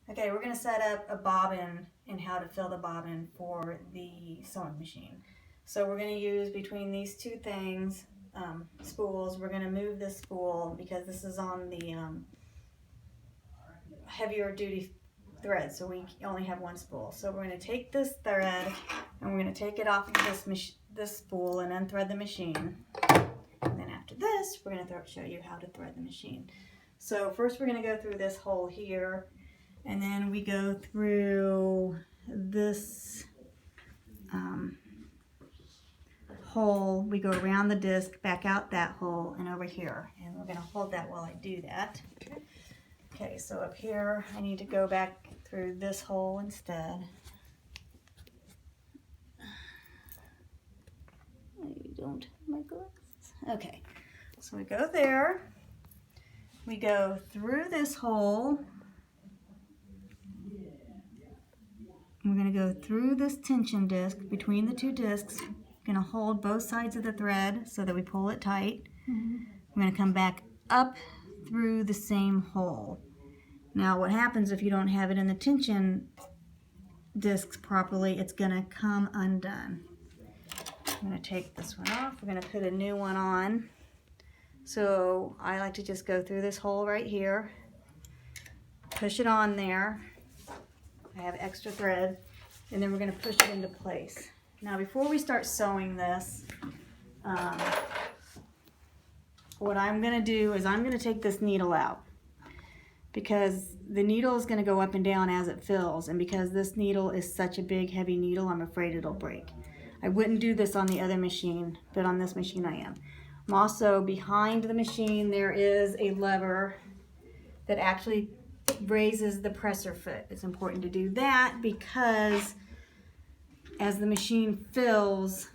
Okay, we're going to set up a bobbin and how to fill the bobbin for the sewing machine. So we're going to use between these two things, spools. We're going to move this spool because this is on the heavier duty thread, so we only have one spool. So we're going to take this thread and we're going to take it off of this spool and unthread the machine. And then after this, we're going to show you how to thread the machine. So first we're going to go through this hole here, and then we go through this hole. We go around the disc, back out that hole, and over here. And we're going to hold that while I do that. Okay, so up here, I need to go back through this hole instead. I don't have my glasses. Okay, so we go there. We go through this hole. We're going to go through this tension disc between the two discs. We're going to hold both sides of the thread so that we pull it tight. We're going to come back up through the same hole. Now what happens if you don't have it in the tension discs properly, it's going to come undone. I'm going to take this one off. We're going to put a new one on. So I like to just go through this hole right here, push it on there. I have extra thread, and then we're going to push it into place. Now before we start sewing this, what I'm going to do is I'm going to take this needle out, because the needle is going to go up and down as it fills, and because this needle is such a big heavy needle, I'm afraid it'll break. I wouldn't do this on the other machine, but on this machine I am. I'm also behind the machine, there is a lever that actually raises the presser foot. It's important to do that because as the machine fills,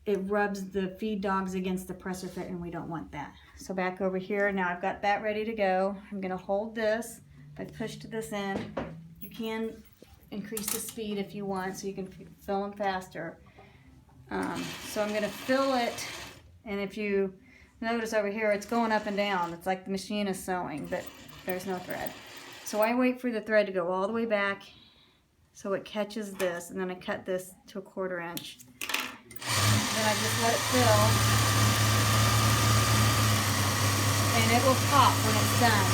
it rubs the feed dogs against the presser foot, and we don't want that. So back over here, now I've got that ready to go. I'm going to hold this. If I pushed this in, you can increase the speed if you want so you can fill them faster. So I'm going to fill it, and if you notice over here, it's going up and down. It's like the machine is sewing, but there's no thread. So I wait for the thread to go all the way back so it catches this, and then I cut this to 1/4 inch. Then I just let it fill, and it will pop when it's done.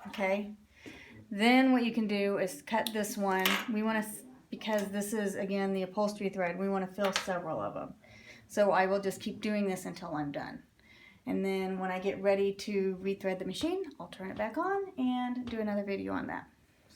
Okay. Then what you can do is cut this one. We want to, because this is again the upholstery thread, we want to fill several of them. So I will just keep doing this until I'm done. And then when I get ready to rethread the machine, I'll turn it back on and do another video on that.